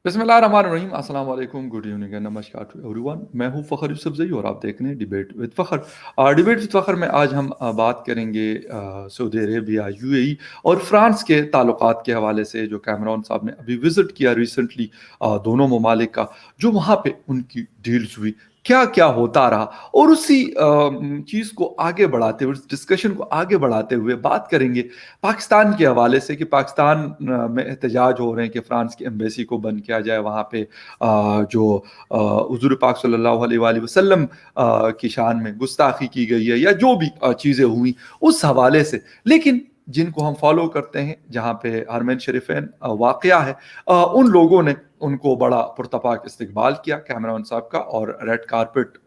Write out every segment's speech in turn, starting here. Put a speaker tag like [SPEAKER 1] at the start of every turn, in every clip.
[SPEAKER 1] बिस्मिल्लाहिर्रहमानिर्रहीम, अस्सलाम वालेकुम, गुड इवनिंग एंड नमस्कार टू एवरीवन। मैं हूं फ़खर यूसुफज़ई और आप देख रहे हैं debate with Fakhar. Debate with Fakhar में आज हम बात करेंगे सऊदी अरेबिया, यूएई और फ्रांस के ताल्लुकात के हवाले से, जो कैमरॉन साहब ने अभी विज़िट किया रिसेंटली दोनों ममालिक का, जो वहाँ पे उनकी डील्स हुई, क्या-क्या होता रहा, और उसी चीज़ को आगे बढ़ाते हुए, उस डिस्कशन को आगे बढ़ाते हुए बात करेंगे पाकिस्तान के हवाले से कि पाकिस्तान में एहतजाज हो रहे हैं कि फ्रांस की एम्बेसी को बंद किया जाए, वहाँ पे जो हुज़ूर पाक सल्लल्लाहु अलैहि वसल्लम की शान में गुस्ताखी की गई है, या जो भी चीज़ें हुई उस हवाले से। लेकिन जिनको हम फॉलो करते हैं, जहाँ पे हरमैन शरीफैन वाक़या है, उन लोगों ने उनको बड़ा पुरतपाक इस्तकबाल किया कैमरॉन साहब का, और रेड कारपेट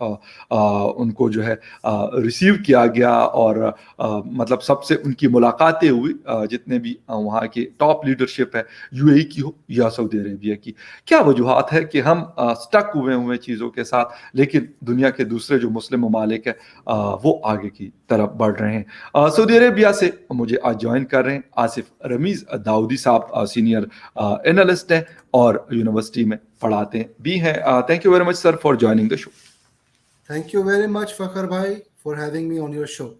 [SPEAKER 1] उनको जो है रिसीव किया गया, और मतलब सबसे उनकी मुलाकातें हुई, जितने भी वहाँ की टॉप लीडरशिप है, यूएई की हो या सऊदी अरेबिया की। क्या वजूहात है कि हम स्टक हुए चीज़ों के साथ, लेकिन दुनिया के दूसरे जो मुस्लिम ममालिक है वो आगे की तरफ बढ़ रहे हैं। सऊदी अरेबिया से मुझे आज ज्वाइन कर रहे हैं आसिफ रमीज़ दाऊदी साहब, सीनियर एनालिस्ट हैं और यूनिवर्सिटी में पढ़ाते भी हैं। Thank you very much sir for joining the show.
[SPEAKER 2] Thank you very much, Fakhar Bhai, for having me on your show.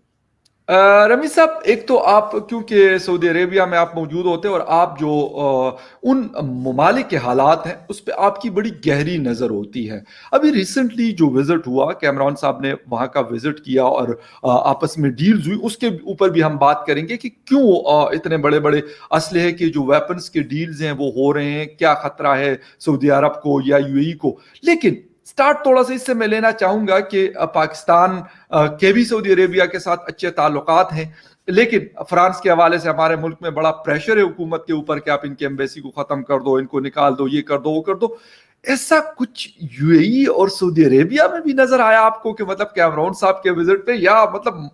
[SPEAKER 1] Ramiz साहब, एक तो आप क्योंकि सऊदी अरेबिया में आप मौजूद होते हैं, और आप जो उन ममालिक के हालात हैं उस पर आपकी बड़ी गहरी नज़र होती है। अभी रिसेंटली जो विज़िट हुआ, कैमरॉन साहब ने वहाँ का विज़िट किया और आपस में डील्स हुई, उसके ऊपर भी हम बात करेंगे कि क्यों इतने बड़े बड़े असलहे के जो वेपन्स के डील्स हैं वो हो रहे हैं, क्या ख़तरा है सऊदी अरब को या यूएई को। लेकिन स्टार्ट थोड़ा सा इससे मैं लेना चाहूँगा कि पाकिस्तान के भी सऊदी अरेबिया के साथ अच्छे ताल्लुकात हैं, लेकिन फ्रांस के हवाले से हमारे मुल्क में बड़ा प्रेशर है हुकूमत के ऊपर कि आप इनकी एम्बेसी को ख़त्म कर दो, इनको निकाल दो, ये कर दो, वो कर दो। ऐसा कुछ यूएई और सऊदी अरेबिया में भी नजर आया आपको कि मतलब कैमरॉन साहब के विजिट पे, या मतलब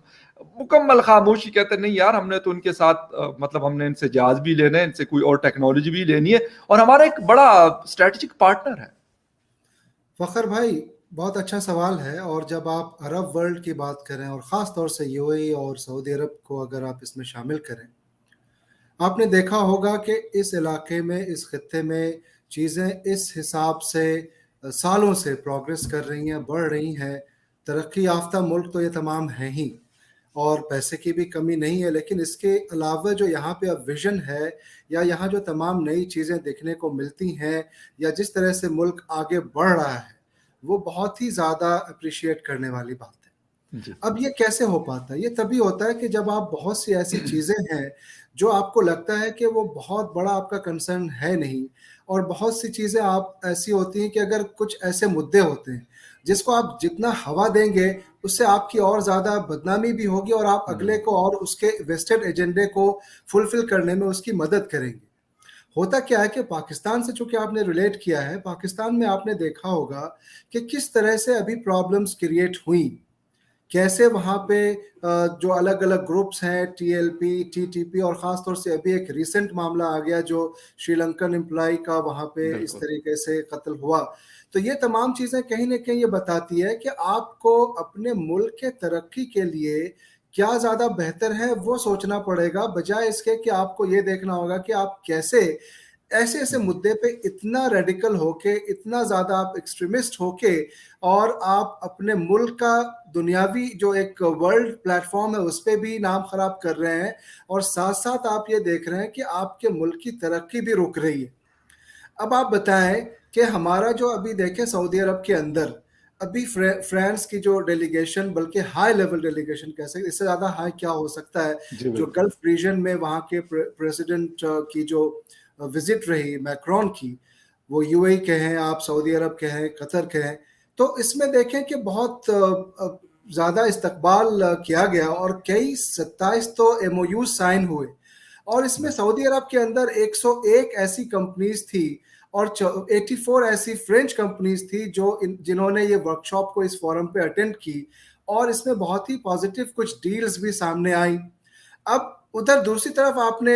[SPEAKER 1] मुकम्मल खामोशी, कहते नहीं यार हमने तो उनके साथ मतलब हमने इनसे जहाज भी लेने हैं, इनसे कोई और टेक्नोलॉजी भी लेनी है, और हमारा एक बड़ा स्ट्रेटेजिक पार्टनर है।
[SPEAKER 2] फखर भाई, बहुत अच्छा सवाल है। और जब आप अरब वर्ल्ड की बात करें और ख़ास तौर से यूएई और सऊदी अरब को अगर आप इसमें शामिल करें, आपने देखा होगा कि इस इलाके में, इस खत्ते में चीज़ें इस हिसाब से सालों से प्रोग्रेस कर रही हैं, बढ़ रही हैं। तरक्की याफ्ता मुल्क तो ये तमाम हैं ही, और पैसे की भी कमी नहीं है, लेकिन इसके अलावा जो यहाँ पे अब विजन है, या यहाँ जो तमाम नई चीज़ें देखने को मिलती हैं, या जिस तरह से मुल्क आगे बढ़ रहा है, वो बहुत ही ज़्यादा अप्रिशिएट करने वाली बात है।
[SPEAKER 1] जी।
[SPEAKER 2] अब ये कैसे हो पाता है? ये तभी होता है कि जब आप बहुत सी ऐसी चीज़ें हैं जो आपको लगता है कि वो बहुत बड़ा आपका कंसर्न है नहीं, और बहुत सी चीज़ें आप ऐसी होती हैं कि अगर कुछ ऐसे मुद्दे होते हैं जिसको आप जितना हवा देंगे, उससे आपकी और ज़्यादा बदनामी भी होगी, और आप अगले को और उसके वेस्टेड एजेंडे को फुलफिल करने में उसकी मदद करेंगे। होता क्या है कि पाकिस्तान से चूंकि आपने रिलेट किया है, पाकिस्तान में आपने देखा होगा कि किस तरह से अभी प्रॉब्लम्स क्रिएट हुई, कैसे वहाँ पे जो अलग अलग ग्रुप्स हैं, टीएलपी, टीटीपी, और ख़ास तौर से अभी एक रिसेंट मामला आ गया जो श्रीलंकन एम्प्लॉय का वहाँ पे इस
[SPEAKER 1] बिल्कुल।
[SPEAKER 2] तरीके से कत्ल हुआ। तो ये तमाम चीज़ें कहीं ना कहीं ये बताती है कि आपको अपने मुल्क के तरक्की के लिए क्या ज़्यादा बेहतर है वो सोचना पड़ेगा, बजाय इसके कि आपको ये देखना होगा कि आप कैसे ऐसे ऐसे मुद्दे पे इतना रेडिकल होके, इतना ज़्यादा आप एक्सट्रीमिस्ट होके, और आप अपने मुल्क का दुनियावी जो एक वर्ल्ड प्लेटफॉर्म है उस पे भी नाम खराब कर रहे हैं, और साथ साथ आप ये देख रहे हैं कि आपके मुल्क की तरक्की भी रुक रही है। अब आप बताएं कि हमारा जो अभी देखें सऊदी अरब के अंदर अभी फ्रांस की जो डेलीगेशन, बल्कि हाई लेवल डेलीगेशन कह सकते, इससे ज़्यादा हाई क्या हो सकता है,
[SPEAKER 1] जी
[SPEAKER 2] जो
[SPEAKER 1] बिल्कुल।
[SPEAKER 2] गल्फ रीजन में वहाँ के प्रेसिडेंट की जो विजिट रही मैक्रोन की, वो यूएई के हैं, आप सऊदी अरब के हैं, कतर के हैं। तो इसमें देखें कि बहुत ज़्यादा इस्तकबाल किया गया, और कई 27 तो एमओयू साइन हुए, और इसमें
[SPEAKER 1] बिल्कुल।
[SPEAKER 2] सऊदी अरब के अंदर 101 ऐसी कंपनीज थी, और 84 ऐसी फ्रेंच कंपनीज थी जो जिन्होंने ये वर्कशॉप को इस फोरम पे अटेंड की, और इसमें बहुत ही पॉजिटिव कुछ डील्स भी सामने आई। अब उधर दूसरी तरफ आपने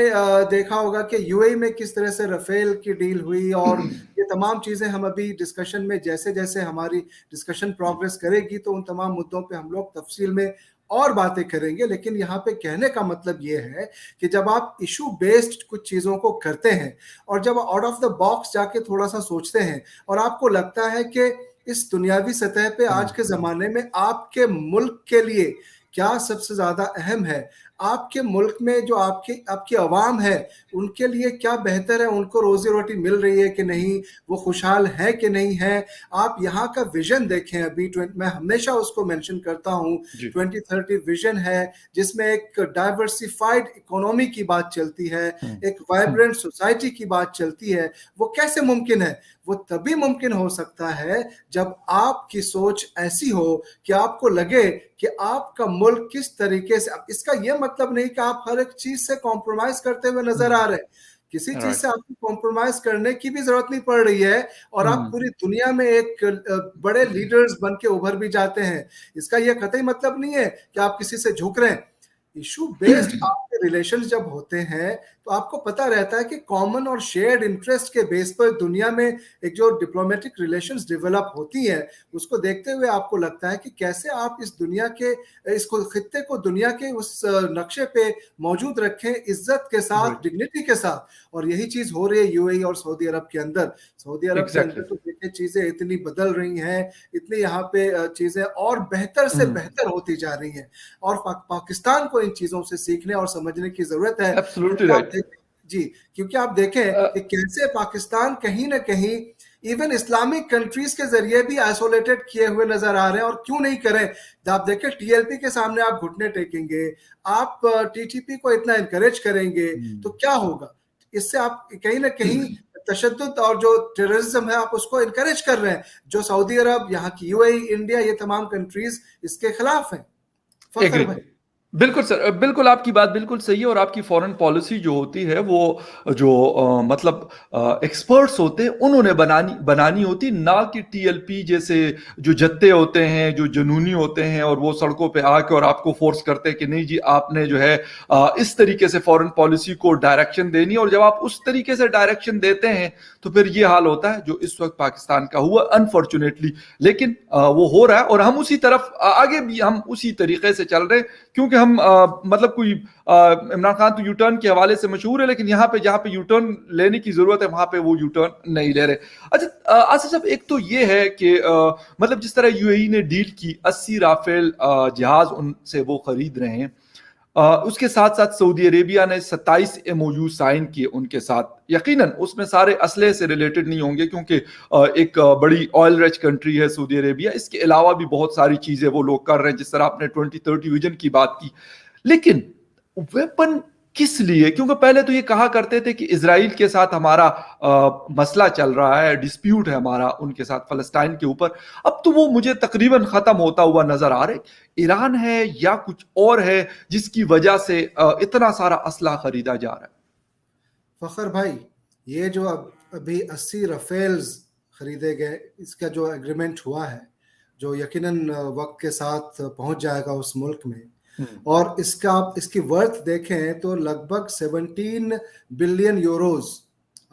[SPEAKER 2] देखा होगा कि यूएई में किस तरह से राफेल की डील हुई, और ये तमाम चीज़ें हम अभी डिस्कशन में, जैसे जैसे हमारी डिस्कशन प्रोग्रेस करेगी तो उन तमाम मुद्दों पे हम लोग तफसील में और बातें करेंगे, लेकिन यहाँ पे कहने का मतलब ये है कि जब आप इशू बेस्ड कुछ चीज़ों को करते हैं और जब आउट ऑफ द बॉक्स जाके थोड़ा सा सोचते हैं और आपको लगता है कि इस दुनियावी सतह पे आज के ज़माने में आपके मुल्क के लिए क्या सबसे ज़्यादा अहम है, आपके मुल्क में जो आपकी आवाम है उनके लिए क्या बेहतर है, उनको रोजी रोटी मिल रही है कि नहीं, वो खुशहाल है कि नहीं है, आप यहाँ का विजन देखें। अभी मैं हमेशा उसको मेंशन करता हूँ, 2030 विजन है जिसमें एक डाइवर्सिफाइड इकोनॉमी की बात चलती है, एक वाइब्रेंट सोसाइटी की बात चलती है। वो कैसे मुमकिन है? वो तभी मुमकिन हो सकता है जब आपकी सोच ऐसी हो कि आपको लगे कि आपका मुल्क किस तरीके से, इसका यह मतलब नहीं कि आप हर एक चीज से कॉम्प्रोमाइज करते हुए नजर आ रहे हैं, किसी चीज से आपको कॉम्प्रोमाइज करने की भी जरूरत नहीं पड़ रही है और आप पूरी दुनिया में एक बड़े लीडर्स बन के उभर भी जाते हैं। इसका यह कतई मतलब नहीं है कि आप किसी से झुक रहे हैं। इशू बेस्ड आपके रिलेशन जब होते हैं तो आपको पता रहता है कि कॉमन और शेयर्ड इंटरेस्ट के बेस पर दुनिया में एक जो डिप्लोमेटिक रिलेशंस डेवलप होती हैं, उसको देखते हुए आपको लगता है कि कैसे आप इस दुनिया के, इसको खित्ते को दुनिया के उस नक्शे पे मौजूद रखें इज्जत के साथ, डिग्निटी के साथ। और यही चीज हो रही है यूएई और सऊदी अरब के अंदर। सऊदी अरब के अंदर तो देखिए चीजें इतनी बदल रही हैं, इतनी यहाँ पे चीजें और बेहतर से बेहतर होती जा रही हैं और पाकिस्तान को इन चीजों से सीखने और समझने की जरूरत है।
[SPEAKER 1] एब्सोल्युटली राइट
[SPEAKER 2] जी, क्योंकि आप देखें कि कैसे पाकिस्तान कहीं ना कहीं इवन इस्लामिक कंट्रीज के जरिए भी आइसोलेटेड किए हुए नजर आ रहे हैं। और क्यों नहीं करें? जब आप देखें टीएलपी के सामने आप घुटने टेकेंगे, आप टीटीपी को इतना इंकरेज करेंगे तो क्या होगा? इससे आप कहीं ना कहीं तशद्दुद और जो टेररिज्म है आप उसको इनकरेज कर रहे हैं, जो सऊदी अरब, यहाँ की यूएई, इंडिया, ये तमाम कंट्रीज इसके खिलाफ हैं। फखर भाई।
[SPEAKER 1] बिल्कुल सर, बिल्कुल आपकी बात बिल्कुल सही है। और आपकी फॉरेन पॉलिसी जो होती है वो जो मतलब एक्सपर्ट्स होते हैं उन्होंने बनानी होती, ना कि टीएलपी जैसे जो जत्ते होते हैं जो जुनूनी होते हैं और वो सड़कों पे आके और आपको फोर्स करते हैं कि नहीं जी आपने जो है इस तरीके से फॉरेन पॉलिसी को डायरेक्शन देनी। और जब आप उस तरीके से डायरेक्शन देते हैं तो फिर ये हाल होता है जो इस वक्त पाकिस्तान का हुआ अनफॉर्चुनेटली। लेकिन वो हो रहा है और हम उसी तरफ आगे भी हम उसी तरीके से चल रहे हैं, क्योंकि हम मतलब कोई इमरान खान तो यूटर्न के हवाले से मशहूर है, लेकिन यहाँ पे जहाँ पे यूटर्न लेने की जरूरत है वहां पे वो यूटर्न नहीं ले रहे। अच्छा आसिफ साहब, एक तो ये है कि मतलब जिस तरह यूएई ने डील की 80 राफेल जहाज उनसे वो खरीद रहे हैं, उसके साथ साथ सऊदी अरेबिया ने 27 एमओयू साइन किए उनके साथ। यकीनन उसमें सारे असले से रिलेटेड नहीं होंगे क्योंकि एक बड़ी ऑयल रिच कंट्री है सऊदी अरेबिया, इसके अलावा भी बहुत सारी चीजें वो लोग कर रहे हैं, जिस तरह आपने 2030 विजन की बात की। लेकिन वेपन किस लिए? क्योंकि पहले तो ये कहा करते थे कि इजराइल के साथ हमारा मसला चल रहा है, डिस्प्यूट है हमारा उनके साथ फलस्तीन के ऊपर। अब तो वो मुझे तकरीबन खत्म होता हुआ नजर आ रहा है। ईरान है या कुछ और है जिसकी वजह से इतना सारा असला खरीदा जा रहा है?
[SPEAKER 2] फखर भाई, ये जो अभी 80 राफेल्स खरीदे गए, इसका जो एग्रीमेंट हुआ है, जो यकीनन वक्त के साथ पहुंच जाएगा उस मुल्क में, और इसका आप इसकी वर्थ देखें तो लगभग 17 billion euros,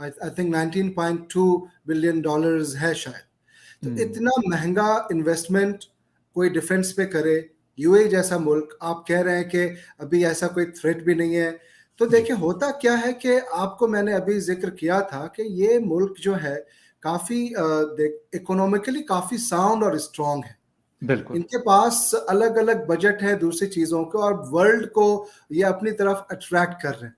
[SPEAKER 2] I think 19.2 billion dollars है शायद। तो इतना महंगा इन्वेस्टमेंट कोई डिफेंस पे करे, यूएई जैसा मुल्क, आप कह रहे हैं कि अभी ऐसा कोई थ्रेट भी नहीं है। तो देखिए होता क्या है कि आपको मैंने अभी जिक्र किया था कि ये मुल्क जो है काफी इकोनॉमिकली काफी साउंड और स्ट्रांग है।
[SPEAKER 1] बिल्कुल।
[SPEAKER 2] इनके पास अलग अलग बजट है दूसरी चीजों को, और वर्ल्ड को ये अपनी तरफ अट्रैक्ट कर रहे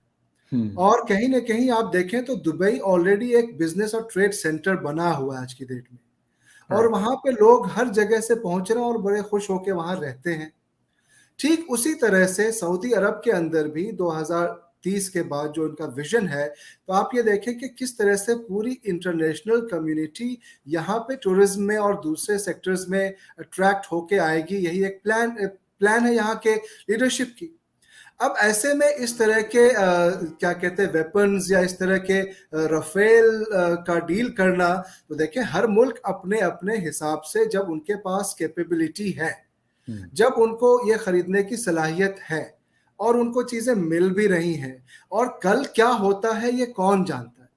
[SPEAKER 2] हैं। और कहीं ना कहीं आप देखें तो दुबई ऑलरेडी एक बिजनेस और ट्रेड सेंटर बना हुआ है आज की डेट में, और वहां पे लोग हर जगह से पहुंच रहे हैं और बड़े खुश होकर वहां रहते हैं। ठीक उसी तरह से सऊदी अरब के अंदर भी 2030 के बाद जो उनका विजन है, तो आप ये देखें कि किस तरह से पूरी इंटरनेशनल कम्युनिटी यहाँ पे टूरिज्म में और दूसरे सेक्टर्स में अट्रैक्ट होके आएगी। यही एक प्लान है यहाँ के लीडरशिप की। अब ऐसे में इस तरह के क्या कहते हैं वेपन्स या इस तरह के राफेल का डील करना, तो देखिए हर मुल्क अपने अपने हिसाब से, जब उनके पास कैपेबिलिटी है, जब उनको ये खरीदने की सलाहियत है और उनको चीजें मिल भी रही हैं, और कल क्या होता है ये कौन जानता है।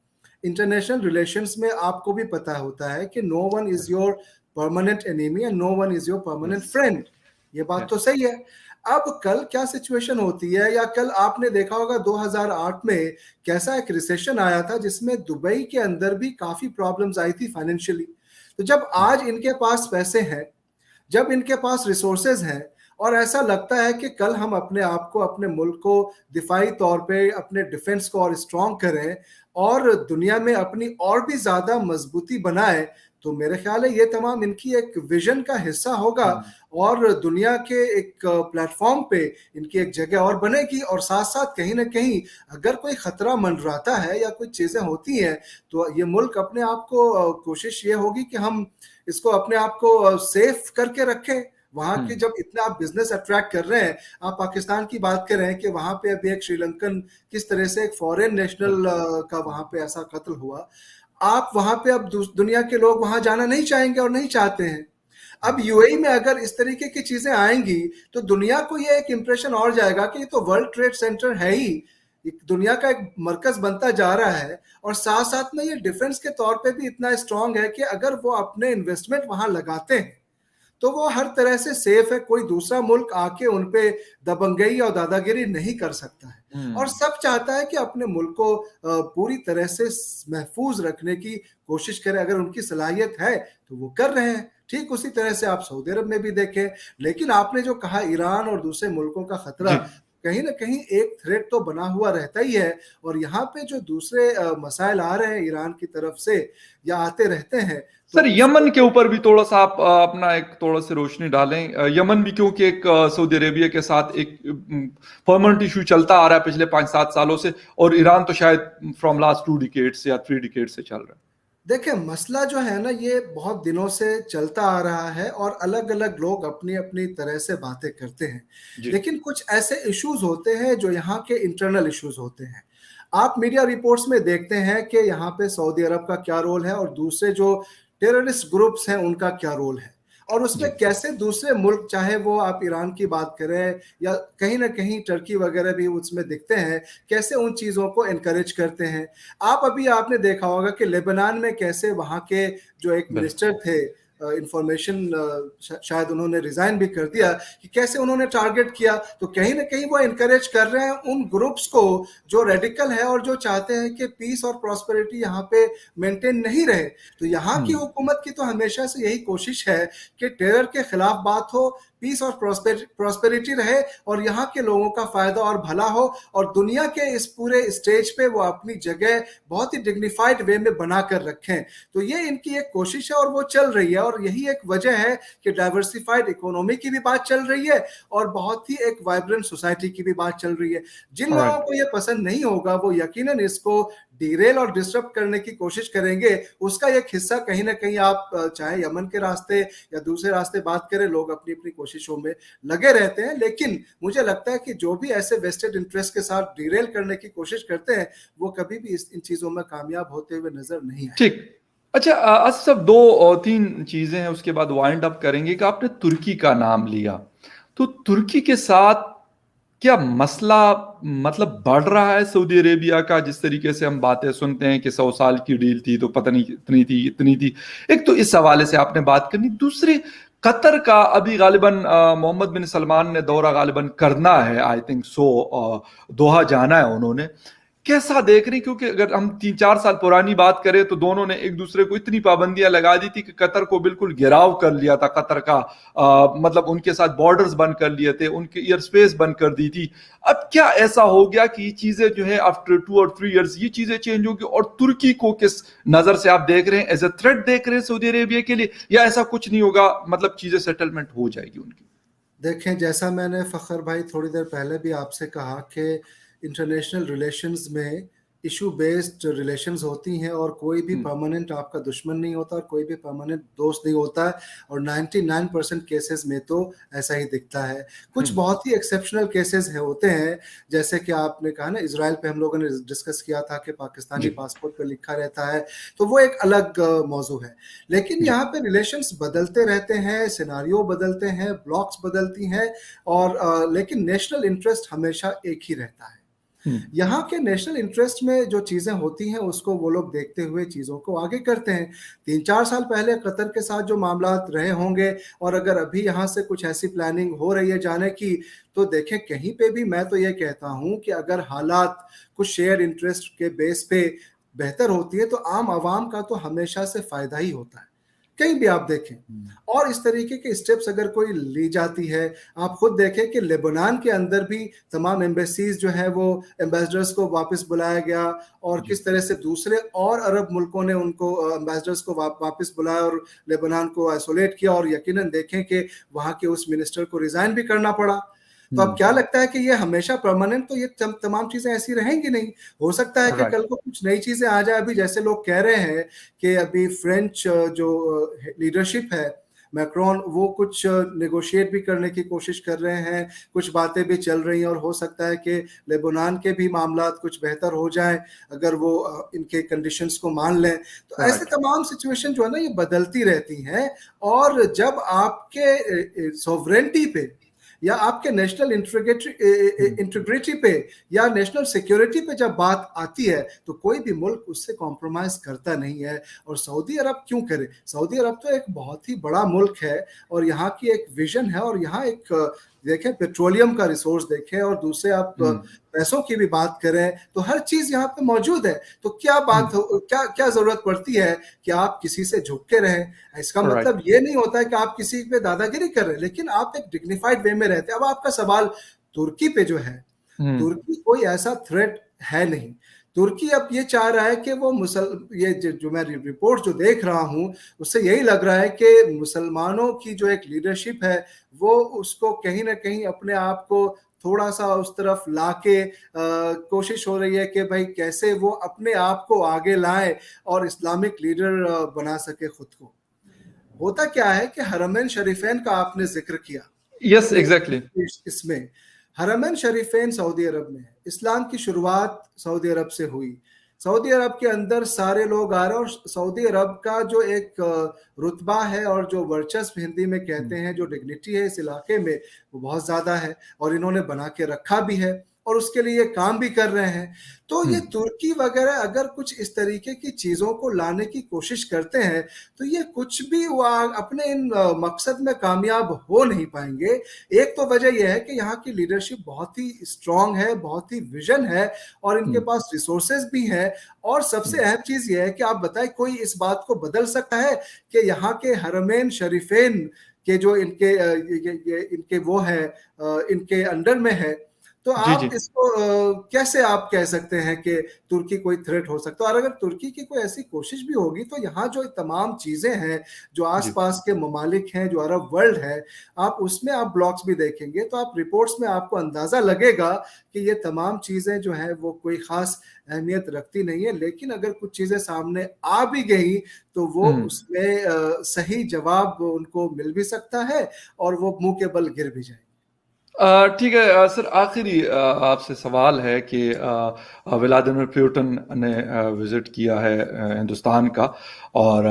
[SPEAKER 2] इंटरनेशनल रिलेशंस में आपको भी पता होता है कि no one is your permanent enemy and no one is your permanent friend. ये बात तो सही है। अब कल क्या सिचुएशन होती है, या कल आपने देखा होगा 2008 में कैसा एक रिसेशन आया था जिसमें दुबई के अंदर भी काफी प्रॉब्लम्स आई थी फाइनेंशियली। तो जब आज इनके पास पैसे हैं, जब इनके पास रिसोर्सेज हैं, और ऐसा लगता है कि कल हम अपने आप को, अपने मुल्क को दिफाई तौर पे अपने डिफेंस को और स्ट्रॉन्ग करें और दुनिया में अपनी और भी ज्यादा मजबूती बनाए, तो मेरे ख्याल है ये तमाम इनकी एक विजन का हिस्सा होगा
[SPEAKER 1] हम्म,
[SPEAKER 2] और दुनिया के एक प्लेटफॉर्म पे इनकी एक जगह और बनेगी। और साथ साथ कहीं ना कहीं अगर कोई खतरा मंडराता है या कोई चीजें होती हैं, तो ये मुल्क अपने आप को, कोशिश ये होगी कि हम इसको अपने आप को सेफ करके रखें। वहां के
[SPEAKER 1] हम्म,
[SPEAKER 2] जब इतना आप बिजनेस अट्रैक्ट कर रहे हैं, आप पाकिस्तान की बात कर रहे हैं कि वहां पे अभी एक श्रीलंकन किस तरह से एक फॉरेन नेशनल
[SPEAKER 1] बिल्कुल।
[SPEAKER 2] का वहां पे ऐसा कत्ल हुआ, आप वहां पे अब दुनिया के लोग वहां जाना नहीं चाहेंगे और नहीं चाहते हैं। अब
[SPEAKER 1] हम्म,
[SPEAKER 2] यूएई में अगर इस तरीके की चीजें आएंगी तो दुनिया को ये एक इंप्रेशन और जाएगा कि ये तो वर्ल्ड ट्रेड सेंटर है ही, एक दुनिया का एक मरकज बनता जा रहा है। और साथ साथ में ये डिफेंस के तौर पे भी इतना स्ट्रांग है कि अगर वो अपने इन्वेस्टमेंट वहां लगाते हैं तो वो हर तरह से सेफ है, कोई दूसरा मुल्क आके उन पे दबंगई और दादागिरी नहीं कर सकता है। और
[SPEAKER 1] हम्म,
[SPEAKER 2] सब चाहता है कि अपने मुल्क को पूरी तरह से महफूज रखने की कोशिश करें, अगर उनकी सलाहियत है तो वो कर रहे हैं। ठीक उसी तरह से आप सऊदी अरब में भी देखें। लेकिन आपने जो कहा ईरान और दूसरे मुल्कों का खतरा,
[SPEAKER 1] जी।
[SPEAKER 2] कहीं ना कहीं एक थ्रेट तो बना हुआ रहता ही है। और यहाँ पे जो दूसरे मसाइल आ रहे हैं ईरान की तरफ से या आते रहते हैं, तो
[SPEAKER 1] सर
[SPEAKER 2] उसको
[SPEAKER 1] यमन के ऊपर भी थोड़ा सा आप अपना एक थोड़ा सी रोशनी डालें। यमन भी क्योंकि एक सऊदी अरेबिया के साथ एक परमानेंट इशू चलता आ रहा है पिछले 5-7 सालों से, और ईरान तो शायद फ्रॉम लास्ट 2 डिकेड या 3 डिकेड से चल रहा है।
[SPEAKER 2] देखिए, मसला जो है ना ये बहुत दिनों से चलता आ रहा है और अलग अलग लोग अपनी अपनी तरह से बातें करते हैं।
[SPEAKER 1] जी।
[SPEAKER 2] लेकिन कुछ ऐसे इश्यूज होते हैं जो यहाँ के इंटरनल इश्यूज होते हैं। आप मीडिया रिपोर्ट्स में देखते हैं कि यहाँ पे सऊदी अरब का क्या रोल है और दूसरे जो टेररिस्ट ग्रुप्स हैं उनका क्या रोल है, और उसमें
[SPEAKER 1] जी।
[SPEAKER 2] कैसे दूसरे मुल्क, चाहे वो आप ईरान की बात करें या कहीं ना कहीं टर्की वगैरह भी उसमें दिखते हैं, कैसे उन चीज़ों को एनकरेज करते हैं। आप अभी आपने देखा होगा कि लेबनान में कैसे वहाँ के जो एक
[SPEAKER 1] बिल्कुल।
[SPEAKER 2] मिनिस्टर थे इंफॉर्मेशन, शायद उन्होंने रिजाइन भी कर दिया, कि कैसे उन्होंने टारगेट किया। तो कहीं ना कहीं वो इनकरेज कर रहे हैं उन ग्रुप्स को जो रेडिकल है और जो चाहते हैं कि पीस और प्रॉस्पेरिटी यहाँ पे मेंटेन नहीं रहे। तो यहाँ की
[SPEAKER 1] हम्म,
[SPEAKER 2] हुकूमत की तो हमेशा से यही कोशिश है कि टेरर के खिलाफ बात हो, पीस और प्रॉस्पेरिटी रहे और यहाँ के लोगों का फायदा और भला हो, और दुनिया के इस पूरे स्टेज पे वो अपनी जगह बहुत ही डिग्निफाइड वे में बना कर रखें। तो ये इनकी एक कोशिश है और वो चल रही है, और यही एक वजह है कि डाइवर्सिफाइड इकोनॉमी की भी बात चल रही है और बहुत ही एक वाइब्रेंट सोसाइटी की भी बात चल रही है। जिन लोगों
[SPEAKER 1] ऑलराइट।
[SPEAKER 2] को ये पसंद नहीं होगा वो यकीनन इसको डीरेल और डिस्टर्ब करने की कोशिश करेंगे। उसका एक हिस्सा कहीं ना कहीं आप चाहे यमन के रास्ते या दूसरे रास्ते बात करें, लोग अपनी अपनी कोशिशों में लगे रहते हैं। लेकिन मुझे लगता है कि जो भी ऐसे वेस्टेड इंटरेस्ट के साथ डीरेल करने की कोशिश करते हैं, वो कभी भी इन चीजों में कामयाब होते हुए नजर नहीं आए।
[SPEAKER 1] ठीक। अच्छा, असफ 3 चीजें हैं, उसके बाद वाइंड अप करेंगे कि आपने तुर्की का नाम लिया। तो तुर्की के साथ क्या मसला मतलब बढ़ रहा है सऊदी अरेबिया का? जिस तरीके से हम बातें सुनते हैं कि 100 साल की डील थी तो पता नहीं इतनी थी इतनी थी। एक तो इस हवाले से आपने बात करनी। दूसरे, कतर का अभी गालिबन मोहम्मद बिन सलमान ने दौरा गालिबन करना है, आई थिंक सो, दोहा जाना है उन्होंने। कैसा देख रही? क्योंकि अगर हम 3-4 साल पुरानी बात करें तो दोनों ने एक दूसरे को इतनी पाबंदियां लगा दी थी कि कतर को बिल्कुल घेराव कर लिया था। कतर का मतलब उनके साथ बॉर्डर्स बंद कर लिए थे, उनके एयर स्पेस बंद कर दी थी। अब क्या ऐसा हो गया कि ये चीजें जो है आफ्टर 2 और 3 इयर्स ये चीजें चेंज होगी? और तुर्की को किस नजर से आप देख रहे हैं? एज ए थ्रेट देख रहे हैं सऊदी अरेबिया के लिए, या ऐसा कुछ नहीं होगा, मतलब चीजें सेटलमेंट हो जाएगी उनकी?
[SPEAKER 2] देखें, जैसा मैंने फ़खर भाई थोड़ी देर पहले भी आपसे कहा कि इंटरनेशनल रिलेशंस में इशू बेस्ड रिलेशंस होती हैं और कोई भी
[SPEAKER 1] हम्म,
[SPEAKER 2] परमानेंट आपका दुश्मन नहीं होता और कोई भी परमानेंट दोस्त नहीं होता है। और 99% केसेस में तो ऐसा ही दिखता है। कुछ
[SPEAKER 1] हम्म,
[SPEAKER 2] बहुत ही एक्सेप्शनल केसेस है होते हैं, जैसे कि आपने कहा ना, इजराइल पे हम लोगों ने डिस्कस किया था कि पाकिस्तानी
[SPEAKER 1] जी।
[SPEAKER 2] पासपोर्ट पे लिखा रहता है, तो वो एक अलग मौजू है। लेकिन
[SPEAKER 1] जी।
[SPEAKER 2] यहाँ पे रिलेशंस बदलते रहते हैं, सिनारियो बदलते हैं, ब्लॉक्स बदलती हैं, और लेकिन नेशनल इंटरेस्ट हमेशा एक ही रहता है।
[SPEAKER 1] हुँ।
[SPEAKER 2] यहाँ के नेशनल इंटरेस्ट में जो चीज़ें होती हैं, उसको वो लोग देखते हुए चीज़ों को आगे करते हैं। 3-4 साल पहले कतर के साथ जो मामलात रहे होंगे और अगर अभी यहाँ से कुछ ऐसी प्लानिंग हो रही है जाने की, तो देखें कहीं पे भी मैं तो ये कहता हूँ कि अगर हालात कुछ शेयर इंटरेस्ट के बेस पे बेहतर होती है, तो आम आवाम का तो हमेशा से फ़ायदा ही होता है, कहीं भी आप देखें।
[SPEAKER 1] हुँ।
[SPEAKER 2] और इस तरीके के स्टेप्स अगर कोई ली जाती है, आप खुद देखें कि लेबनान के अंदर भी तमाम एम्बेसीज़ जो हैं वो एम्बेसडर्स को वापस बुलाया गया और
[SPEAKER 1] जी।
[SPEAKER 2] किस तरह से दूसरे और अरब मुल्कों ने उनको एम्बेसडर्स को वापस बुलाया और लेबनान को आइसोलेट किया और यकीनन देखें कि वहाँ के उस मिनिस्टर को रिज़ाइन भी करना पड़ा। तो अब
[SPEAKER 1] हुँ।
[SPEAKER 2] क्या लगता है कि ये हमेशा परमानेंट तो ये तमाम चीज़ें ऐसी रहेंगी नहीं। हो सकता है कि
[SPEAKER 1] राइट।
[SPEAKER 2] कल को कुछ नई चीज़ें आ जाए, अभी जैसे लोग कह रहे हैं कि अभी फ्रेंच जो लीडरशिप है, मैक्रोन, वो कुछ नेगोशिएट भी करने की कोशिश कर रहे हैं, कुछ बातें भी चल रही हैं और हो सकता है कि लेबनान के भी मामलात कुछ बेहतर हो जाएँ, अगर वो इनके कंडीशंस को मान लें। तो ऐसे
[SPEAKER 1] राइट।
[SPEAKER 2] तमाम सिचुएशन जो है ना, ये बदलती रहती हैं और जब आपके सॉवरेनिटी पे या आपके नेशनल
[SPEAKER 1] हुँ।
[SPEAKER 2] इंटीग्रिटी पे या नेशनल सिक्योरिटी पे जब बात आती है, तो कोई भी मुल्क उससे कॉम्प्रोमाइज़ करता नहीं है। और सऊदी अरब क्यों करे? सऊदी अरब तो एक बहुत ही बड़ा मुल्क है और यहाँ की एक विज़न है और यहाँ एक देखें पेट्रोलियम का रिसोर्स देखें और दूसरे आप
[SPEAKER 1] हुँ।
[SPEAKER 2] पैसों की भी बात करें, तो हर चीज़ यहाँ पे मौजूद है। तो क्या
[SPEAKER 1] हुँ।
[SPEAKER 2] बात हो, क्या क्या ज़रूरत पड़ती है कि आप किसी से झुक के रहें? इसका
[SPEAKER 1] राइट।
[SPEAKER 2] मतलब ये नहीं होता है कि आप किसी पे दादागिरी कर रहे हैं, लेकिन आप एक डिग्निफाइड वे में रहते हैं। अब आपका सवाल तुर्की पे जो है,
[SPEAKER 1] हुँ।
[SPEAKER 2] तुर्की कोई ऐसा थ्रेट है नहीं। तुर्की अब ये चाह रहा है कि वो ये जो मैं रिपोर्ट जो देख रहा हूँ, उससे यही लग रहा है कि मुसलमानों की जो एक लीडरशिप है, वो उसको कहीं न कहीं अपने आप को थोड़ा-सा उस तरफ लाके कोशिश हो रही है कि भई कैसे वो अपने आप को आगे लाएँ और इस्लामिक लीडर बना सके खुद को। होता क्या है कि हरमैन शरीफैन का आपने ज़िक्र किया
[SPEAKER 1] यस,
[SPEAKER 2] कि
[SPEAKER 1] एग्ज़ैक्टली।
[SPEAKER 2] इसमें हरमैन शरीफैन सऊदी अरब में है। इस्लाम की शुरुआत सऊदी अरब से हुई। सऊदी अरब के अंदर सारे लोग आ रहे हैं और सऊदी अरब का जो एक रुतबा है और जो वर्चस्व हिंदी में कहते
[SPEAKER 1] हुँ।
[SPEAKER 2] हैं, जो डिग्निटी है इस इलाके में, वो बहुत ज़्यादा है और इन्होंने बना के रखा भी है और उसके लिए काम भी कर रहे हैं। तो
[SPEAKER 1] हुँ।
[SPEAKER 2] ये तुर्की वगैरह अगर कुछ इस तरीके की चीज़ों को लाने की कोशिश करते हैं, तो ये कुछ भी वो अपने इन मकसद में कामयाब हो नहीं पाएँगे। एक तो वजह ये है कि यहाँ की लीडरशिप बहुत ही स्ट्रॉन्ग है, बहुत ही विज़न है और इनके
[SPEAKER 1] हुँ।
[SPEAKER 2] पास रिसोर्सेज़ भी हैं और सबसे
[SPEAKER 1] हुँ।
[SPEAKER 2] अहम चीज़ ये है कि आप बताएँ कोई इस बात को बदल सकता है कि यहाँ के हरमैन शरीफैन के जो इनके ये इनके वो हैं इनके अंडर में है, तो
[SPEAKER 1] जी,
[SPEAKER 2] आप
[SPEAKER 1] जी।
[SPEAKER 2] इसको कैसे आप कह सकते हैं कि तुर्की कोई थ्रेट हो सकता है? और अगर तुर्की की कोई ऐसी कोशिश भी होगी, तो यहाँ जो तमाम चीज़ें हैं, जो
[SPEAKER 1] जी।
[SPEAKER 2] आस-पास के ममालिक हैं, जो अरब वर्ल्ड है, आप उसमें आप ब्लॉक्स भी देखेंगे, तो आप रिपोर्ट्स में आपको अंदाज़ा लगेगा कि ये तमाम चीज़ें जो हैं, वो कोई ख़ास अहमियत रखती नहीं है। लेकिन अगर कुछ चीज़ें सामने आ भी गई, तो वो
[SPEAKER 1] हुँ।
[SPEAKER 2] उसमें सही जवाब उनको मिल भी सकता है और वो मुँह के बल गिर भी जाएँ।
[SPEAKER 1] ठीक है। सर, आखिरी आपसे सवाल है कि व्लादिमीर पुतिन ने विज़िट किया है हिंदुस्तान का और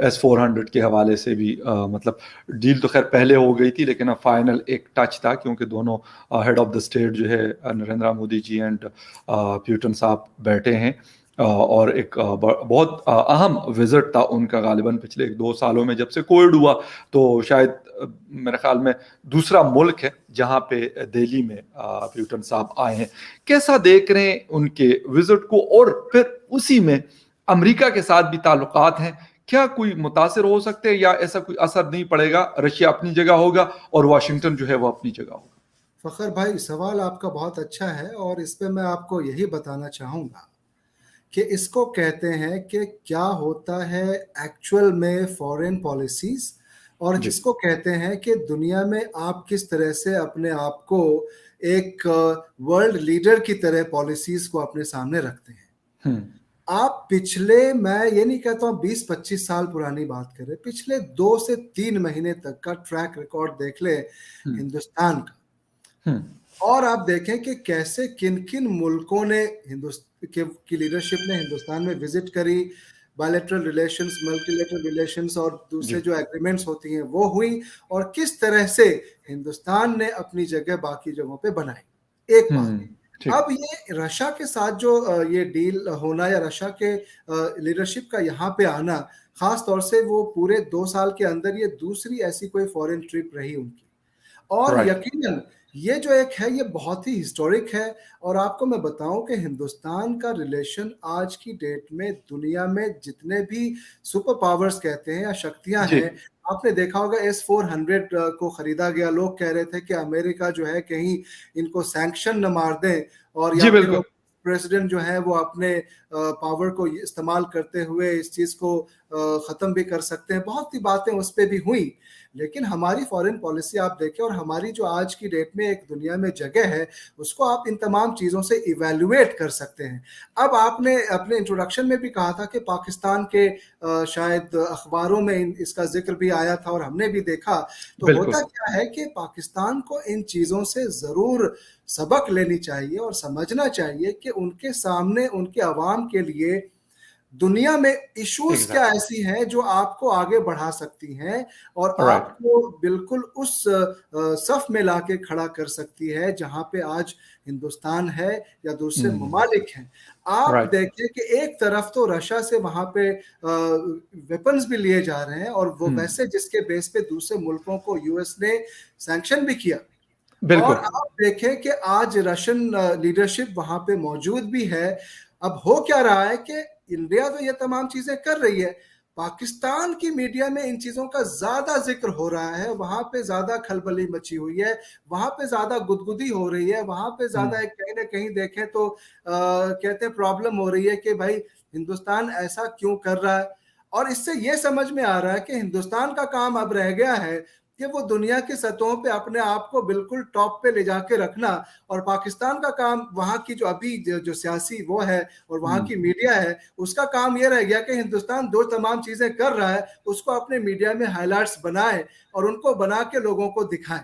[SPEAKER 1] एस-400 के हवाले से भी मतलब डील तो ख़ैर पहले हो गई थी, लेकिन अब फाइनल एक टच था क्योंकि दोनों हेड ऑफ़ द स्टेट जो है नरेंद्र मोदी जी एंड पुतिन साहब बैठे हैं। और एक बहुत अहम विज़िट था उनका, गालिबन पिछले 1-2 सालों में जब से कोविड हुआ, तो शायद मेरे ख़्याल में दूसरा मुल्क है जहाँ पे दिल्ली में पुतिन साहब आए हैं। कैसा देख रहे हैं उनके विज़िट को? और फिर उसी में अमेरिका के साथ भी ताल्लुकात हैं, क्या कोई मुतासिर हो सकते हैं या ऐसा कोई असर नहीं पड़ेगा? रशिया अपनी जगह होगा और वाशिंगटन जो है वो अपनी जगह होगा?
[SPEAKER 2] फ़खर भाई, सवाल आपका बहुत अच्छा है और इस पे मैं आपको यही बताना चाहूँगा कि इसको कहते हैं कि क्या होता है एक्चुअल में फॉरेन पॉलिसीज़ और
[SPEAKER 1] जी।
[SPEAKER 2] इसको कहते हैं कि दुनिया में आप किस तरह से अपने आप को एक वर्ल्ड लीडर की तरह पॉलिसीज़ को अपने सामने रखते हैं।
[SPEAKER 1] हुँ।
[SPEAKER 2] आप पिछले, मैं ये नहीं कहता हूँ 20-25 साल पुरानी बात करें, पिछले 2 से 3 महीने तक का ट्रैक रिकॉर्ड देख लें
[SPEAKER 1] हुँ।
[SPEAKER 2] हिंदुस्तान का
[SPEAKER 1] हुँ।
[SPEAKER 2] और आप देखें कि कैसे किन-किन मुल्कों ने की लीडरशिप ने हिंदुस्तान में विज़िट करी, बायलैटरल रिलेशंस, मल्टीलैटरल रिलेशंस और दूसरे
[SPEAKER 1] जी।
[SPEAKER 2] जो एग्रीमेंट्स होती हैं वो हुई और किस तरह से हिंदुस्तान ने अपनी जगह बाकी जगहों पे बनाई। एक बात।
[SPEAKER 1] हुँ। ठीक।
[SPEAKER 2] अब ये रशिया के साथ जो ये डील होना या रशिया के लीडरशिप का यहाँ पे आना, खास तौर से वो पूरे 2 साल के अंदर ये दूसरी ऐसी कोई फॉरेन ट्रिप रही उनकी। और
[SPEAKER 1] राइट।
[SPEAKER 2] यकीनन ये जो एक है ये बहुत ही हिस्टोरिक है। और आपको मैं बताऊं कि हिंदुस्तान का रिलेशन आज की डेट में दुनिया में जितने भी सुपर पावर्स कहते हैं या शक्तियां
[SPEAKER 1] जी।
[SPEAKER 2] हैं, आपने देखा होगा S-400 को खरीदा गया। लोग कह रहे थे कि अमेरिका जो है कहीं इनको सैंक्शन न मार दें और या
[SPEAKER 1] जी,
[SPEAKER 2] फिर वो
[SPEAKER 1] बिल्कुल।
[SPEAKER 2] प्रेसिडेंट जो है वो अपने पावर को इस्तेमाल करते हुए इस चीज को खत्म भी कर सकते हैं। बहुत सी बातें उस पर भी हुई, लेकिन हमारी फॉरेन पॉलिसी आप देखें और हमारी जो आज की डेट में एक दुनिया में जगह है, उसको आप इन तमाम चीज़ों से इवैल्यूएट कर सकते हैं। अब आपने अपने इंट्रोडक्शन में भी कहा था कि पाकिस्तान के शायद अखबारों में इसका जिक्र भी आया था और हमने भी देखा। तो
[SPEAKER 1] बिल्कुल।
[SPEAKER 2] होता क्या है कि पाकिस्तान को इन चीज़ों से ज़रूर सबक लेनी चाहिए और समझना चाहिए कि उनके सामने उनके अवाम के लिए दुनिया में इश्यूज क्या
[SPEAKER 1] एग्ज़ैक्टली।
[SPEAKER 2] ऐसी हैं जो आपको आगे बढ़ा सकती हैं और
[SPEAKER 1] राइट।
[SPEAKER 2] आपको बिल्कुल उस सफ में लाके खड़ा कर सकती है जहां पे आज हिंदुस्तान है या दूसरे
[SPEAKER 1] हुँ।
[SPEAKER 2] ममालिक हैं। आप
[SPEAKER 1] राइट।
[SPEAKER 2] देखिए कि एक तरफ तो रशिया से वहां पे वेपन्स भी लिए जा रहे हैं और वो
[SPEAKER 1] हुँ।
[SPEAKER 2] वैसे जिसके बेस पे दूसरे मुल्कों को यूएस ने सैंक्शन भी किया। और
[SPEAKER 1] बिल्कुल।
[SPEAKER 2] आप देखें कि आज रशियन लीडरशिप वहां पे मौजूद भी है। अब हो क्या रहा है कि इंडिया तो ये तमाम चीजें कर रही है, पाकिस्तान की मीडिया में इन चीजों का ज्यादा जिक्र हो रहा है, वहां पे ज्यादा खलबली मची हुई है, वहां पे ज्यादा गुदगुदी हो रही है, वहां पे
[SPEAKER 1] हुँ।
[SPEAKER 2] ज्यादा कहीं ना कहीं देखें तो कहते हैं प्रॉब्लम हो रही है कि भाई हिंदुस्तान ऐसा क्यों कर रहा है। और इससे ये समझ में आ रहा है कि हिंदुस्तान का काम अब रह गया है कि वो दुनिया की सतहों पे अपने आप को बिल्कुल टॉप पे ले जाके रखना। और पाकिस्तान का काम वहाँ की जो अभी जो सियासी वो है और वहाँ
[SPEAKER 1] हुँ।
[SPEAKER 2] की मीडिया है, उसका काम ये रह गया कि हिंदुस्तान जो तमाम चीजें कर रहा है उसको अपने मीडिया में हाईलाइट्स बनाए और उनको बना के लोगों को दिखाएं।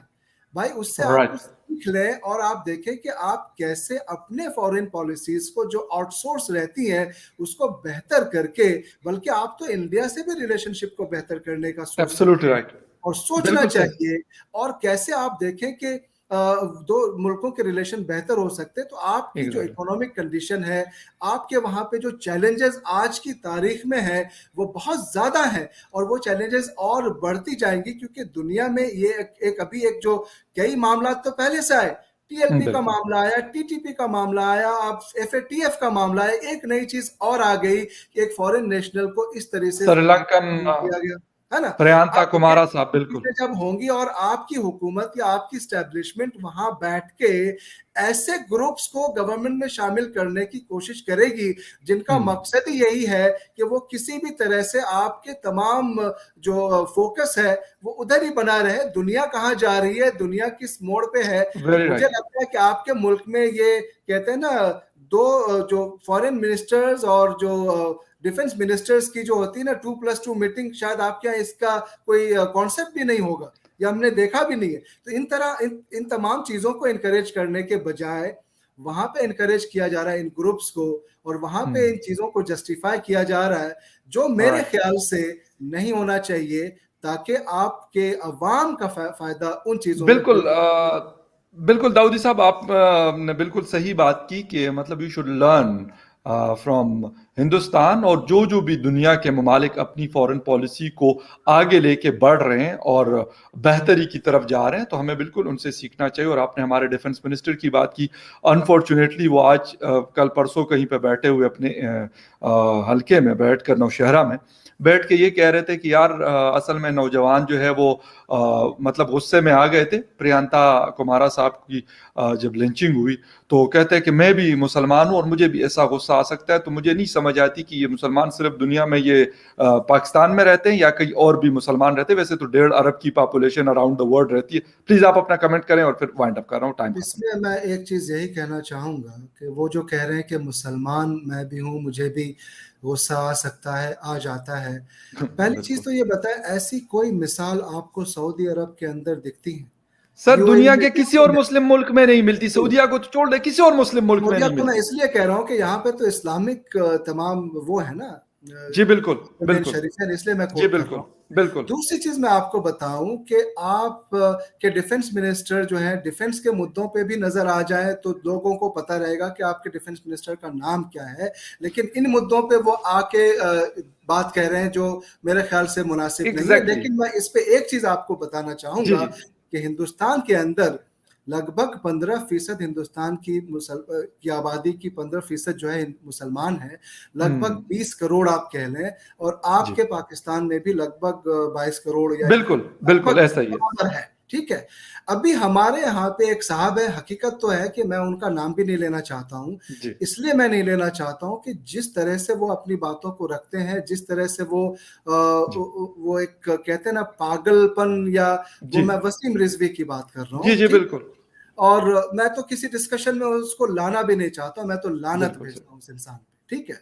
[SPEAKER 2] भाई उससे आप
[SPEAKER 1] राइट।
[SPEAKER 2] कुछ सीख लें और आप देखें कि आप कैसे अपने फॉरेन पॉलिसीज को जो आउटसोर्स रहती हैं उसको बेहतर करके, बल्कि आप तो इंडिया से भी रिलेशनशिप को बेहतर करने का सोच
[SPEAKER 1] एब्सोल्यूटली
[SPEAKER 2] सकते हैं
[SPEAKER 1] राइट।
[SPEAKER 2] और सोचना
[SPEAKER 1] बिल्कुल सही।
[SPEAKER 2] चाहिए। और कैसे आप देखें कि दो मुल्कों के रिलेशन बेहतर हो सकते हैं, तो आपकी जो
[SPEAKER 1] एग्ज़ैक्टली।
[SPEAKER 2] इकोनॉमिक कंडीशन है, आपके वहां पे जो चैलेंजेस आज की तारीख में है वो बहुत ज्यादा है और वो चैलेंजेस और बढ़ती जाएंगी क्योंकि दुनिया में ये अभी एक जो कई मामला तो पहले से आए, टीएलपी का
[SPEAKER 1] बिल्कुल।
[SPEAKER 2] मामला आया, टीटीपी का मामला आया, अब एफएटीएफ का मामला है, एक नई चीज और आ गई कि एक फॉरेन नेशनल को इस तरह से
[SPEAKER 1] श्रीलंकन
[SPEAKER 2] किया गया, है ना।
[SPEAKER 1] प्रियंका
[SPEAKER 2] आप देखिए
[SPEAKER 1] कुमारा साहब, बिल्कुल।
[SPEAKER 2] चीजें जब होंगी और आपकी हुकूमत या आपकी स्टैब्लिशमेंट वहां बैठ के ऐसे ग्रुप्स को गवर्नमेंट में शामिल करने की कोशिश करेगी जिनका
[SPEAKER 1] हुँ।
[SPEAKER 2] मकसद ही यही है कि वो किसी भी तरह से आपके तमाम जो फोकस है वो उधर ही बना रहे, दुनिया कहाँ जा रही है, दुनिया किस मोड़ पे है।
[SPEAKER 1] वेरी
[SPEAKER 2] मुझे
[SPEAKER 1] राइट।
[SPEAKER 2] लगता है कि आपके मुल्क में ये कहते हैं ना, दो जो फॉरेन मिनिस्टर्स और जो डिफेंस मिनिस्टर्स की जो होती है ना 2+2 मीटिंग, शायद आपके यहाँ इसका कोई कॉन्सेप्ट भी नहीं होगा या हमने देखा भी नहीं है। तो इन तमाम चीजों को इनकरेज करने के बजाय वहां पे इनकरेज किया जा रहा है इन ग्रुप्स को और वहां पे इन
[SPEAKER 1] हुँ।
[SPEAKER 2] चीजों को जस्टिफाई किया जा रहा है जो मेरे
[SPEAKER 1] राइट।
[SPEAKER 2] ख्याल से नहीं होना चाहिए, ताकि आपके अवाम का फायदा उन चीजों में
[SPEAKER 1] बिल्कुल
[SPEAKER 2] बिल्कुल।
[SPEAKER 1] बिल्कुल दाऊदी साहब, आप ने बिल्कुल सही बात की कि मतलब you should learn from Hindustan, और जो भी दुनिया के ममालिक अपनी फॉरेन पॉलिसी को आगे लेके बढ़ रहे हैं और बेहतरी की तरफ जा रहे हैं, तो हमें बिल्कुल उनसे सीखना चाहिए। और आपने हमारे डिफेंस मिनिस्टर की बात की, अनफॉर्चुनेटली वो आज कल परसों कहीं पे बैठे हुए अपने हल्के में बैठ कर नौशहरा में बैठ के ये कह रहे थे कि यार असल में नौजवान जो है वो मतलब गुस्से में आ गए थे प्रियंका कुमारा साहब की जब लिंचिंग हुई, तो कहते हैं कि मैं भी मुसलमान हूँ और मुझे भी ऐसा गुस्सा आ सकता है। तो मुझे नहीं समझ आती कि ये मुसलमान सिर्फ दुनिया में ये पाकिस्तान में रहते हैं या कहीं और भी मुसलमान रहते हैं। वैसे तो 1.5 अरब की पॉपुलेशन अराउंड द वर्ल्ड रहती है। प्लीज आप अपना कमेंट करें और फिर वाइंड अप कर रहा हूँ, टाइम खत्म।
[SPEAKER 2] इसमें मैं एक चीज़ यही कहना चाहूँगा कि वो जो कह रहे हैं कि मुसलमान मैं भी हूँ, मुझे भी गुस्सा आ सकता है, आ जाता है। पहली चीज़
[SPEAKER 1] बिल्कुल
[SPEAKER 2] तो ये बताएं, ऐसी कोई मिसाल आपको सऊदी अरब के अंदर दिखती है?
[SPEAKER 1] सर,
[SPEAKER 2] यूएई
[SPEAKER 1] दुनिया
[SPEAKER 2] में
[SPEAKER 1] के किसी और
[SPEAKER 2] दिखती है?
[SPEAKER 1] मुस्लिम मुल्क में नहीं मिलती। सऊदीया को तो छोड़ दे, किसी और मुस्लिम मुल्क में
[SPEAKER 2] सऊदीया
[SPEAKER 1] नहीं
[SPEAKER 2] को मैं
[SPEAKER 1] मिलती।
[SPEAKER 2] इसलिए कह रहा हूँ कि यहाँ पे तो इस्लामिक तमाम वो है ना,
[SPEAKER 1] जी, बिल्कुल,
[SPEAKER 2] मेन
[SPEAKER 1] बिल्कुल।
[SPEAKER 2] शरीफ है, इसलिए मैं
[SPEAKER 1] जी,
[SPEAKER 2] कोट कर रहा
[SPEAKER 1] बिल्कुल,
[SPEAKER 2] हूँ।
[SPEAKER 1] बिल्कुल।
[SPEAKER 2] दूसरी चीज़ मैं आपको बताऊँ कि आप के डिफेंस मिनिस्टर जो हैं, डिफेंस के मुद्दों पे भी नज़र आ जाएँ, तो लोगों को पता रहेगा कि आपके डिफेंस मिनिस्टर का नाम क्या है। लेकिन इन मुद्दों पे वो आके बात कह रहे हैं जो मेरे ख़्याल से मुनासिब नहीं है।
[SPEAKER 1] एग्ज़ैक्टली।
[SPEAKER 2] लेकिन मैं इस पे एक चीज़ आपको बताना
[SPEAKER 1] जी,
[SPEAKER 2] चाहूँगा
[SPEAKER 1] जी।
[SPEAKER 2] कि हिंदुस्तान के अंदर लगभग 15% हिंदुस्तान की आबादी की 15% जो है मुसलमान हैं, लगभग
[SPEAKER 1] हुँ।
[SPEAKER 2] 20 करोड़ आप कह लें, और
[SPEAKER 1] जी।
[SPEAKER 2] आपके पाकिस्तान में भी लगभग 22 करोड़ या
[SPEAKER 1] बिल्कुल, बिल्कुल
[SPEAKER 2] लगभग
[SPEAKER 1] ऐसा ही है।
[SPEAKER 2] बराबर है, ठीक है? अभी हमारे यहाँ पे एक साहब है, हकीकत तो है कि मैं उनका नाम भी नहीं लेना चाहता हूँ।
[SPEAKER 1] जी।
[SPEAKER 2] इसलिए मैं नहीं लेना चाहता हूँ कि जिस तरह से वो अपनी बातों को रखते हैं, जिस तरह से
[SPEAKER 1] जी।
[SPEAKER 2] वो एक कहते हैं ना पागलपन, या वो
[SPEAKER 1] जी।
[SPEAKER 2] मैं वसीम रिज़वी की बात कर रहा
[SPEAKER 1] जी,
[SPEAKER 2] हूँ,
[SPEAKER 1] जी,
[SPEAKER 2] ठीक?
[SPEAKER 1] बिल्कुल।
[SPEAKER 2] और मैं तो किसी डिस्कशन में उसको लाना भी नहीं चाहता, मैं तो लानत
[SPEAKER 1] बिल्कुल सही।
[SPEAKER 2] भेजता हूँ उस इंसान पे, ठीक है?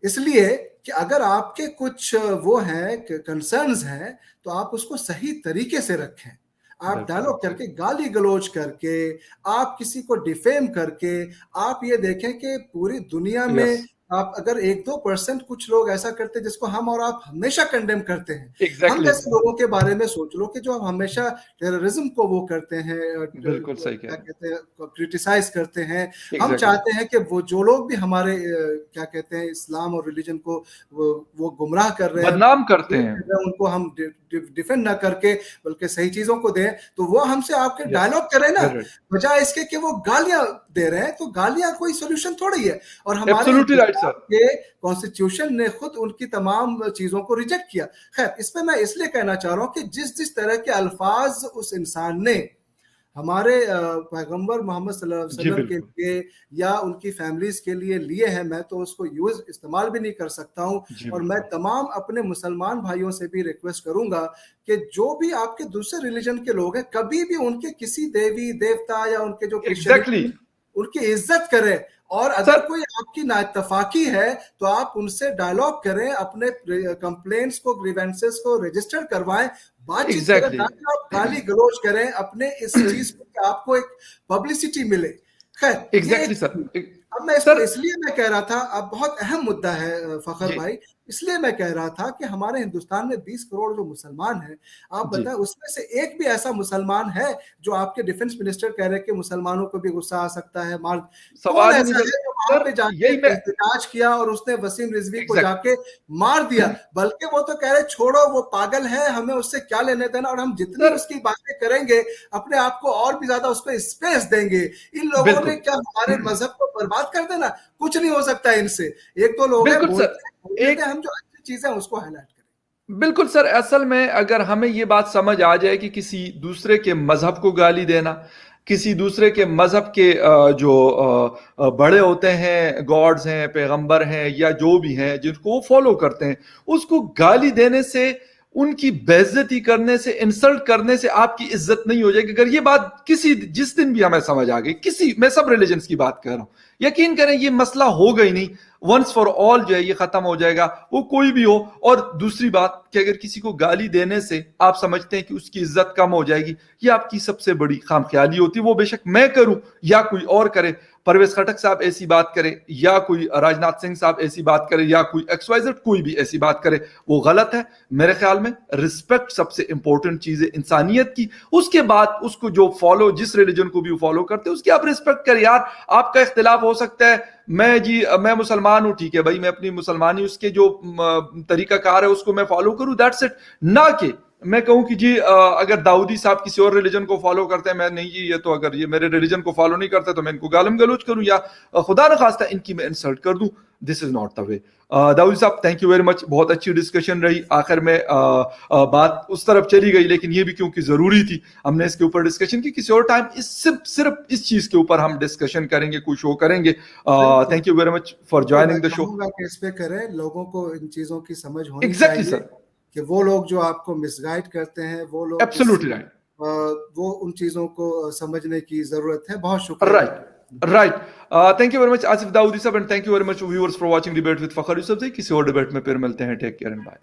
[SPEAKER 2] इसलिए कि अगर आपके कुछ वो हैं कंसर्न्स हैं, तो आप उसको सही तरीके से रखें। आप
[SPEAKER 1] बिल्कुल,
[SPEAKER 2] डायलॉग
[SPEAKER 1] बिल्कुल।
[SPEAKER 2] करके, गाली गलौज करके, आप किसी को डिफेम करके, आप ये देखें कि पूरी दुनिया
[SPEAKER 1] यस,
[SPEAKER 2] में आप अगर 1-2% कुछ लोग ऐसा करते हैं जिसको हम और आप हमेशा कंडेम करते हैं। हम
[SPEAKER 1] एग्ज़ैक्टली।
[SPEAKER 2] जैसे लोगों के बारे में सोच लो कि जो हमेशा टेररिज्म को वो करते हैं,
[SPEAKER 1] बिल्कुल सही कह
[SPEAKER 2] क्या
[SPEAKER 1] रहे हैं।
[SPEAKER 2] कहते हैं, क्रिटिसाइज़ करते हैं। हम
[SPEAKER 1] एग्ज़ैक्टली।
[SPEAKER 2] चाहते हैं कि वो जो लोग भी हमारे क्या कहते हैं इस्लाम और रिलीजन को वो गुमराह कर रहे हैं,
[SPEAKER 1] बदनाम करते हैं।
[SPEAKER 2] उनको हम डिफेंड ना करके बल्कि सही चीजों को दें, तो वो हमसे आपके
[SPEAKER 1] यस,
[SPEAKER 2] डायलॉग करें ना,
[SPEAKER 1] वेरी राइट।
[SPEAKER 2] बजाय इसके कि वो गालियां दे रहे हैं। तो गालियां कोई सोल्यूशन थोड़ी है, और हमारे
[SPEAKER 1] एब्सोल्यूटली राइट
[SPEAKER 2] हिंदुस्तान
[SPEAKER 1] सर।
[SPEAKER 2] के कॉन्स्टिट्यूशन ने खुद उनकी तमाम चीजों को रिजेक्ट किया। खैर, इसमें मैं इसलिए कहना चाह रहा हूं कि जिस जिस तरह के अल्फाज उस इंसान ने हमारे पैगंबर मोहम्मद सल्लल्लाहु अलैहि
[SPEAKER 1] जी,
[SPEAKER 2] वसल्लम के
[SPEAKER 1] बिल्कुल।
[SPEAKER 2] लिए या उनकी फैमिलीज के लिए लिए हैं, मैं तो उसको यूज इस्तेमाल भी नहीं कर सकता हूं।
[SPEAKER 1] जी,
[SPEAKER 2] और मैं
[SPEAKER 1] बिल्कुल।
[SPEAKER 2] तमाम अपने मुसलमान भाइयों से भी रिक्वेस्ट करूंगा कि जो भी आपके दूसरे रिलीजन के लोग हैं, कभी भी उनके किसी देवी देवता या उनके जो
[SPEAKER 1] एग्ज़ैक्टली।
[SPEAKER 2] क्रिश्चियनिटी, उनकी इज्जत करें। और अगर
[SPEAKER 1] सर
[SPEAKER 2] कोई आपकी नाइत्तफाकी है, तो आप उनसे डायलॉग करें, अपने कंप्लेंट्स को, ग्रीवेंसेस को रजिस्टर करवाएं, बातचीत करें,
[SPEAKER 1] एग्ज़ैक्टली।
[SPEAKER 2] ना कि आप गाली गलौज करें अपने इस चीज को कि आपको एक पब्लिसिटी मिले। खैर, ये
[SPEAKER 1] एग्ज़ैक्टली
[SPEAKER 2] एक
[SPEAKER 1] सर।
[SPEAKER 2] चीज। अब मैं इसको
[SPEAKER 1] सर
[SPEAKER 2] इसलिए मैं कह रहा था, अब बहुत अहम मुद्दा है फखर
[SPEAKER 1] जी,
[SPEAKER 2] भाई, इसलिए मैं कह रहा था कि हमारे हिंदुस्तान में 20 करोड़ जो मुसलमान हैं, आप
[SPEAKER 1] जी।
[SPEAKER 2] बताएं उसमें से एक भी ऐसा मुसलमान है जो आपके डिफेंस मिनिस्टर कह रहे हैं कि मुसलमानों को भी गुस्सा आ सकता है, मार, कौन
[SPEAKER 1] सवाल ही नहीं
[SPEAKER 2] ऐसा
[SPEAKER 1] सर।
[SPEAKER 2] है जो वहां
[SPEAKER 1] सर
[SPEAKER 2] पे जाके
[SPEAKER 1] यही मैं
[SPEAKER 2] एहतजाज किया और उसने वसीम रिजवी को
[SPEAKER 1] एग्ज़ैक्ट
[SPEAKER 2] जाके मार दिया? बल्कि वो तो कह रहे छोड़ो, वो पागल है, हमें उससे क्या लेने देना, और हम जितनी
[SPEAKER 1] सर
[SPEAKER 2] उसकी बातें करेंगे, अपने आप को और भी ज्यादा उसको स्पेस देंगे। इन लोगों ने
[SPEAKER 1] बिल्कुल।
[SPEAKER 2] क्या हमारे मजहब को बर्बाद कर देना? कुछ नहीं हो सकता इनसे। एक दो लोग हैं,
[SPEAKER 1] बिल्कुल सर।
[SPEAKER 2] बोलने दें,
[SPEAKER 1] एक
[SPEAKER 2] हम जो अच्छी चीजें हैं उसको हाईलाइट करें।
[SPEAKER 1] बिल्कुल सर, असल में अगर हमें ये बात समझ आ जाए कि किसी दूसरे के मज़हब को गाली देना, किसी दूसरे के मज़हब के जो बड़े होते हैं, गॉड्स हैं, पैगंबर हैं या जो भी हैं जिनको वो फॉलो करते हैं, उसको गाली देने से, उनकी बेइज्जती करने से, इंसल्ट करने से आपकी इज्जत नहीं हो जाएगी। अगर ये बात किसी जिस दिन भी हमें समझ आ गई, किसी मैं सब रिलीजन्स की बात कर रहा हूँ, यकीन करें ये मसला होगा ही नहीं, वंस फॉर ऑल जो है ये खत्म हो जाएगा, वो कोई भी हो। और दूसरी बात कि अगर किसी को गाली देने से आप समझते हैं कि उसकी इज्जत कम हो जाएगी, ये आपकी सबसे बड़ी खामख्याली होती है। वो बेशक मैं करूं या कोई और करे, परवेज खटक साहब ऐसी बात करे या कोई राजनाथ सिंह साहब ऐसी बात करे या कोई एक्सवाइजेड कोई भी ऐसी बात करे, वो गलत है। मेरे ख्याल में रिस्पेक्ट सबसे इंपॉर्टेंट चीज है इंसानियत की। उसके बाद उसको जो फॉलो, जिस रिलीजन को भी वो फॉलो करते हैं, उसकी आप रिस्पेक्ट करें। यार आपका इख्तिलाफ हो सकता है, मैं मुसलमान हूं, ठीक है भाई, मैं अपनी मुसलमानी उसके जो तरीकाकार है उसको मैं फॉलो करूं, दैट्स इट। ना कि मैं कहूं कि जी अगर दाऊदी साहब किसी और रिलीजन को फॉलो करते हैं, मैं नहीं जी, ये तो अगर ये मेरे रिलीजन को फॉलो नहीं करते तो मैं इनको गालम गलोच करूं या खुदा न खास्ता इनकी मैं इंसल्ट कर दूं। This is not the way. Dawoodi साहब थैंक यू वेरी मच, बहुत अच्छी डिस्कशन रही। आखिर में बात उस तरफ चली गई, लेकिन ये भी क्योंकि जरूरी थी, हमने इसके ऊपर डिस्कशन की। किसी और टाइम इस सिर्फ इस चीज के ऊपर हम डिस्कशन करेंगे, कोई शो करेंगे।
[SPEAKER 2] बिल्कुल,
[SPEAKER 1] thank you very much for
[SPEAKER 2] बिल्कुल, मैं
[SPEAKER 1] ज्वाइनिंग द शो।
[SPEAKER 2] चाहूंगा कि इस पे करें, लोगों को इन चीजों की समझ होनी
[SPEAKER 1] एग्जैक्टली
[SPEAKER 2] चाहिए
[SPEAKER 1] सर,
[SPEAKER 2] कि वो लोग जो आपको मिसगाइड करते हैं, वो लोग
[SPEAKER 1] एब्सोल्युटली राइट।
[SPEAKER 2] वो उन चीजों को समझने की जरूरत है। बहुत शुक्रिया
[SPEAKER 1] Right,
[SPEAKER 2] आपका।
[SPEAKER 1] right. Thank you very much, Asif Dawoodi sab, and thank you very much viewers for watching debate with Fakhar Yusufzai। किसी और डिबेट में फिर मिलते हैं। Take care and bye.